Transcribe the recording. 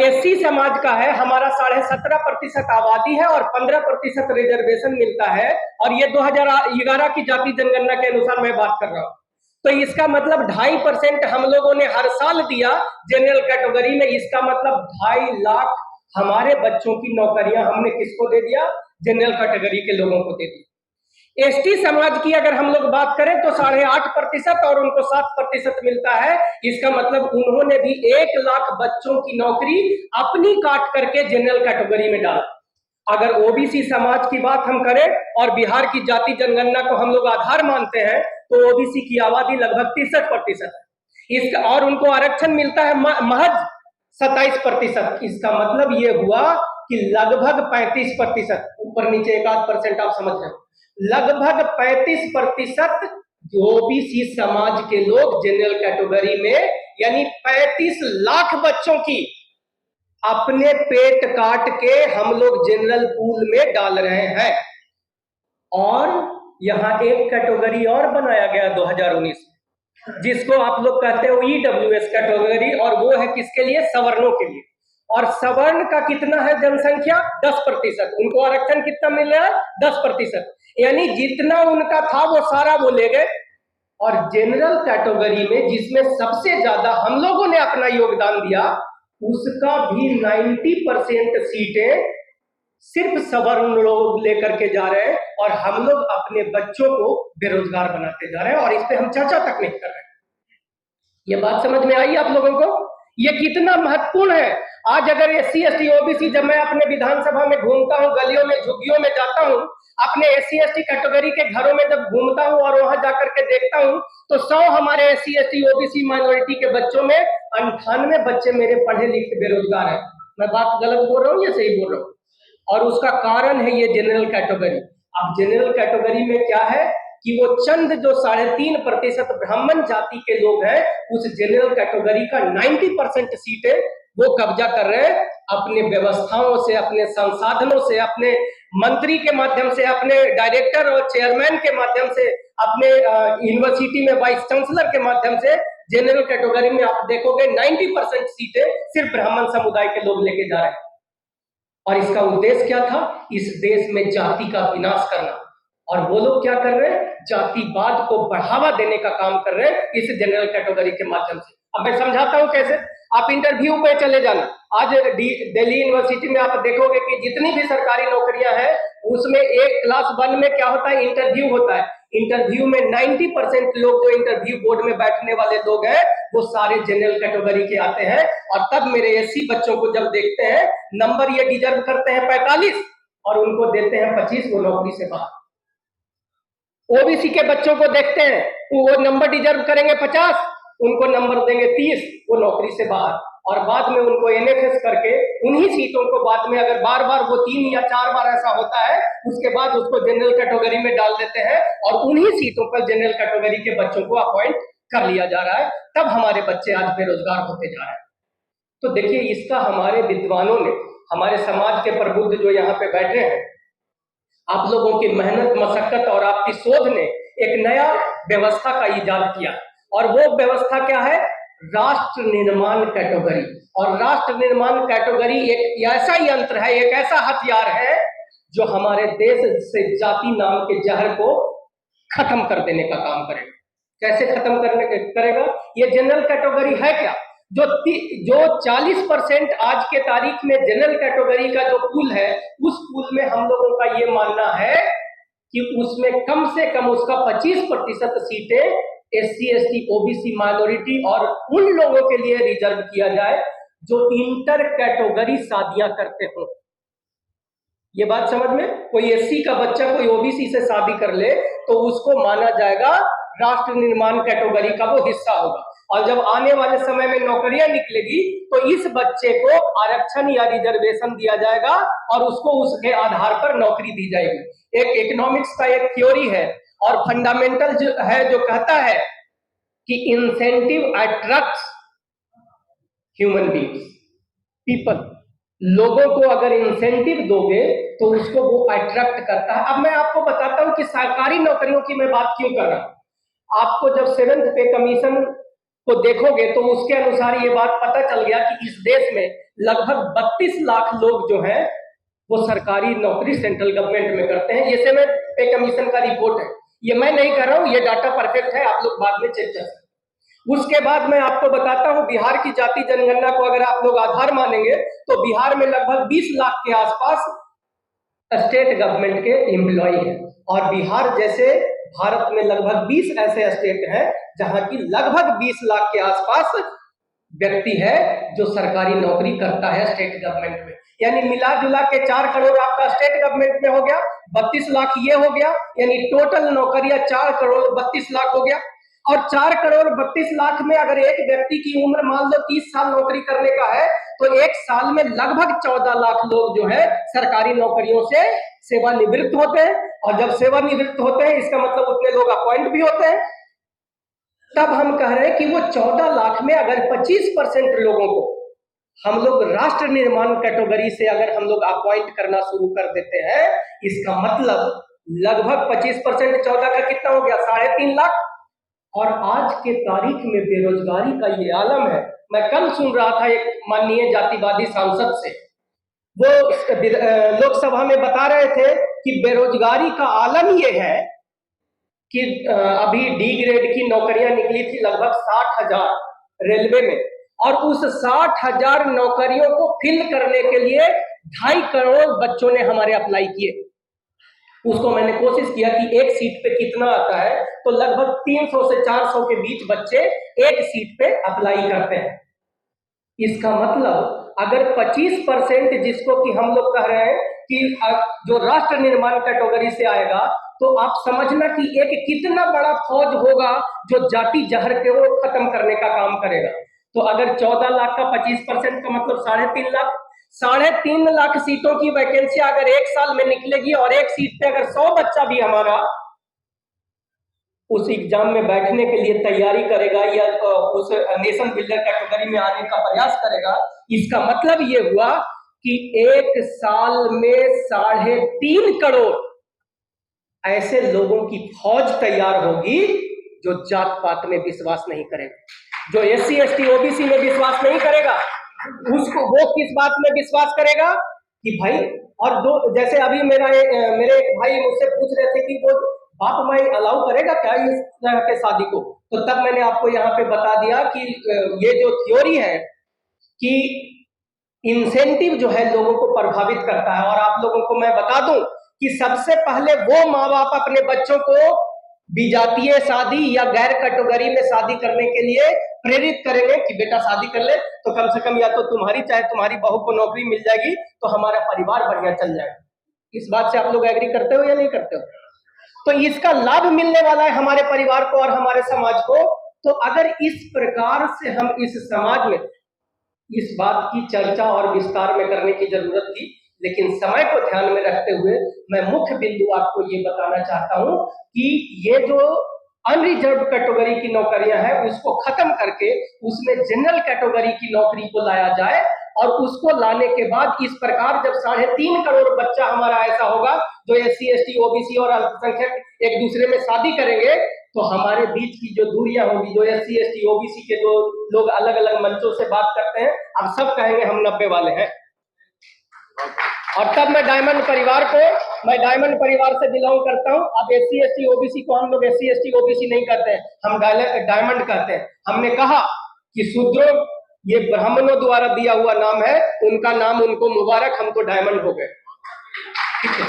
SC समाज का है, हमारा 17.5% आबादी है और 15% रिजर्वेशन मिलता है, और ये 2011 की जाति जनगणना के अनुसार मैं बात कर रहा हूं। तो इसका मतलब 2.5% हम लोगों ने हर साल दिया जनरल कैटेगरी में। इसका मतलब 2.5 लाख हमारे बच्चों की नौकरियां हमने किसको दे दिया? जनरल कैटेगरी के लोगों को दे दी। एसटी समाज की अगर हम लोग बात करें तो 8.5% और उनको 7% मिलता है। इसका मतलब उन्होंने भी 1 लाख बच्चों की नौकरी अपनी काट करके जनरल कैटेगरी में डाला। अगर ओबीसी समाज की बात हम करें और बिहार की जाति जनगणना को हम लोग आधार मानते हैं तो ओबीसी की आबादी लगभग 63% है। इसका और उनको आरक्षण मिलता है महज 27%। इसका मतलब ये हुआ कि लगभग 35%, ऊपर नीचे 1-8% आप समझ रहे हो, लगभग 35% ओबीसी समाज के लोग जनरल कैटेगरी में, यानी 35 लाख बच्चों की अपने पेट काट के हम लोग जनरल पूल में डाल रहे हैं। और यहां एक कैटेगरी और बनाया गया 2019 में, जिसको आप लोग कहते हो ईडब्ल्यूएस कैटेगरी, और वो है किसके लिए? सवर्णों के लिए। और सवर्ण का कितना है जनसंख्या? 10%। उनको आरक्षण कितना मिल रहा है? 10%। यानी जितना उनका था वो सारा वो ले गए। और जनरल कैटेगरी में जिसमें सबसे ज्यादा हम लोगों ने अपना योगदान दिया, उसका भी 90% सीटें सिर्फ सवर्ण लोग लेकर के जा रहे हैं, और हम लोग अपने बच्चों को बेरोजगार बनाते जा रहे हैं, और इस पे हम चर्चा तक नहीं कर रहे हैं। ये बात समझ में आई आप लोगों को? ये कितना महत्वपूर्ण है। आज अगर एससी एसटी ओबीसी, जब मैं अपने विधानसभा में घूमता हूँ, गलियों में झुग्गियों में जाता हूँ, अपने एससी एसटी कैटेगरी के घरों में जब घूमता हूँ और वहां जाकर के देखता हूँ, तो 100 हमारे एससी एसटी ओबीसी माइनॉरिटी के बच्चों में 98 बच्चे मेरे पढ़े लिखे बेरोजगार हैं। मैं बात गलत बोल रहा हूँ या सही बोल रहा हूँ? और उसका कारण है ये जनरल कैटेगरी। अब जनरल कैटेगरी में क्या है कि वो चंद जो 3.5% ब्राह्मण जाति के लोग हैं, उस जनरल कैटेगरी का 90% सीटें वो कब्जा कर रहे हैं अपने व्यवस्थाओं से, अपने संसाधनों से, अपने मंत्री के माध्यम से, अपने डायरेक्टर और चेयरमैन के माध्यम से, अपने यूनिवर्सिटी में वाइस चांसलर के माध्यम से। जनरल कैटेगरी में आप देखोगे 90% सीटें सिर्फ ब्राह्मण समुदाय के लोग लेके जा रहे हैं। और इसका उद्देश्य क्या था? इस देश में जाति का विनाश करना। और वो लोग क्या कर रहे हैं? जातिवाद को बढ़ावा देने का काम कर रहे हैं इस जनरल कैटेगरी के माध्यम से। अब मैं समझाता हूं कैसे। आप इंटरव्यू पे चले जाना, आज दिल्ली यूनिवर्सिटी में आप देखोगे कि जितनी भी सरकारी नौकरियां हैं उसमें एक क्लास 1 में क्या होता है? इंटरव्यू होता है। इंटरव्यू में 90% लोग जो इंटरव्यू बोर्ड में बैठने वाले लोग हैं वो सारे जनरल कैटेगरी के आते हैं। और तब मेरे एससी बच्चों को जब देखते हैं, नंबर ये डिजर्व करते हैं 45 और उनको देते हैं 25, वो नौकरी से बाहर। ओबीसी के बच्चों को देखते हैं, वो नंबर डिजर्व करेंगे 50, उनको नंबर देंगे 30, वो नौकरी से बाहर। और बाद में उनको एनएफएस करके उन्हीं सीटों को बाद में अगर बार बार वो 3 या 4 बार ऐसा होता है, उसके बाद उसको जनरल कैटेगरी में डाल देते हैं और उन्हीं सीटों पर जनरल कैटेगरी के बच्चों को अपॉइंट कर लिया जा रहा है। तब हमारे बच्चे आज बेरोजगार होते जा रहे हैं। तो देखिए, इसका हमारे विद्वानों ने, हमारे समाज के प्रबुद्ध जो यहाँ पे बैठे हैं, आप लोगों की मेहनत मशक्कत और आपकी शोध ने एक नया व्यवस्था का इजाद किया। और वो व्यवस्था क्या है? राष्ट्र निर्माण कैटेगरी। और राष्ट्र निर्माण कैटेगरी एक ऐसा यंत्र है, एक ऐसा हथियार है जो हमारे देश से जाति नाम के जहर को खत्म कर देने का काम करेगा। कैसे खत्म करेगा? ये जनरल कैटेगरी है क्या? जो 40% आज के तारीख में जनरल कैटेगरी का जो पूल है, उस पूल में हम लोगों का ये मानना है कि उसमें कम से कम उसका 25% सीटें एससी एसटी ओबीसी माइनॉरिटी और उन लोगों के लिए रिजर्व किया जाए जो इंटर कैटेगरी शादियां करते हो। ये बात समझ में? कोई एससी का बच्चा कोई ओबीसी से शादी कर ले तो उसको माना जाएगा राष्ट्र निर्माण कैटेगरी का वो हिस्सा होगा। और जब आने वाले समय में नौकरियां निकलेगी तो इस बच्चे को आरक्षण या रिजर्वेशन दिया जाएगा और उसको उसके आधार पर नौकरी दी जाएगी। एक इकोनॉमिक्स का एक थ्योरी है और फंडामेंटल जो है, जो कहता है कि incentive attracts human beings, people. लोगों को अगर इंसेंटिव दोगे तो उसको वो अट्रैक्ट करता है। अब मैं आपको बताता हूं कि सरकारी नौकरियों की मैं बात क्यों कर रहा हूं। आपको जब 7th पे कमीशन को देखोगे तो उसके अनुसार ये बात पता चल गया कि इस देश में लगभग 32 लाख लोग जो हैं वो सरकारी नौकरी सेंट्रल गवर्नमेंट में करते हैं। ये सेवन पे कमीशन का रिपोर्ट है, ये मैं नहीं कर रहा हूं, ये डाटा परफेक्ट है, आप लोग बाद में चेक कर सकते। उसके बाद मैं आपको बताता हूं बिहार की जाति जनगणना को अगर आप लोग आधार मानेंगे तो बिहार में लगभग 20 लाख के आसपास स्टेट गवर्नमेंट के एम्प्लॉय हैं, और बिहार जैसे भारत में लगभग 20 ऐसे स्टेट हैं जहां की लगभग 20 लाख के आसपास व्यक्ति है जो सरकारी नौकरी करता है स्टेट गवर्नमेंट में। यानी मिला जुला के 4 करोड़ आपका स्टेट गवर्नमेंट में हो गया, 32 लाख ये हो गया, यानी टोटल नौकरियां 4 करोड़ 32 लाख हो गया। और 4 करोड़ 32 लाख में अगर एक व्यक्ति की उम्र मान लो 30 साल नौकरी करने का है तो एक साल में लगभग 14 लाख लोग जो है सरकारी नौकरियों से सेवानिवृत्त होते हैं, और जब सेवानिवृत्त होते हैं इसका मतलब उतने लोग अपॉइंट भी होते हैं। तब हम कह रहे हैं कि वो 14 लाख में अगर 25% लोगों को हम लोग राष्ट्र निर्माण कैटेगरी से अगर हम लोग अपॉइंट करना शुरू कर देते हैं, इसका मतलब लगभग 25% 14 का कितना हो गया, 3.5 लाख। और आज के तारीख में बेरोजगारी का ये आलम है। मैं कल सुन रहा था एक माननीय जातिवादी सांसद से, वो लोकसभा में बता रहे थे कि बेरोजगारी का आलम ये है कि अभी डी ग्रेड की नौकरियां निकली थी लगभग 60,000 रेलवे में, और उस 60,000 नौकरियों को फिल करने के लिए 2.5 करोड़ बच्चों ने हमारे अप्लाई किए। उसको मैंने कोशिश किया कि एक सीट पे कितना आता है, तो लगभग 300 से 400 के बीच बच्चे एक सीट पे अप्लाई करते हैं। इसका मतलब अगर 25% जिसको कि हम लोग कह रहे हैं कि जो राष्ट्र निर्माण कैटेगरी से आएगा, तो आप समझना कि एक कितना बड़ा फौज होगा जो जाति जहर के वो खत्म करने का काम करेगा। तो अगर 14 लाख का 25% का मतलब 3.5 लाख, 3.5 लाख सीटों की वैकेंसी अगर एक साल में निकलेगी, और एक सीट पे अगर 100 बच्चा भी हमारा उस एग्जाम में बैठने के लिए तैयारी करेगा या उस नेशन बिल्डर कैटेगरी में आने का प्रयास करेगा, इसका मतलब ये हुआ कि एक साल में 3.5 करोड़ ऐसे लोगों की फौज तैयार होगी जो जात पात में विश्वास नहीं करेगा, जो SC ST OBC में विश्वास नहीं करेगा। उसको वो किस बात में विश्वास करेगा कि भाई, और जो जैसे अभी मेरे एक भाई मुझसे पूछ रहे थे कि वो बाप माई अलाउ करेगा क्या इस तरह के शादी को, तो तब मैंने आपको यहाँ पे बता दिया कि ये जो थ्योरी है कि इंसेंटिव जो है लोगों को प्रभावित करता है। और आप लोगों को मैं बता दूं कि सबसे पहले वो माँ बाप अपने बच्चों को विजातीय शादी या गैर कैटेगरी में शादी करने के लिए प्रेरित करेंगे कि बेटा शादी कर ले, तो कम से कम या तो तुम्हारी चाहे तुम्हारी बहू को नौकरी मिल जाएगी तो हमारा परिवार बढ़िया चल जाएगा। इस बात से आप लोग एग्री करते हो या नहीं करते हो? तो इसका लाभ मिलने वाला है हमारे परिवार को और हमारे समाज को। तो अगर इस प्रकार से हम इस समाज में इस बात की चर्चा और विस्तार में करने की जरूरत थी, लेकिन समय को ध्यान में रखते हुए मैं मुख्य बिंदु आपको ये बताना चाहता हूं कि ये जो अनरिजर्व कैटेगरी की नौकरियां हैं उसको खत्म करके उसमें जनरल कैटेगरी की नौकरी को लाया जाए, और उसको लाने के बाद इस प्रकार जब 3.5 करोड़ बच्चा हमारा ऐसा होगा जो SC ST OBC और अल्पसंख्यक एक दूसरे में शादी करेंगे, तो हमारे बीच की जो दूरियां होगी, जो SC ST OBC के जो लोग अलग अलग मंचों से बात करते हैं, अब सब कहेंगे हम 90 वाले हैं। और तब मैं डायमंड परिवार से बिलोंग करता हूं। अब SC ST OBC को हम लोग SC ST OBC नहीं कहते हैं, हम डायमंड कहते हैं। हमने कहा कि शूद्रों ये ब्राह्मणों द्वारा दिया हुआ नाम है, उनका नाम उनको मुबारक, हम तो डायमंड हो गए। ठीक है।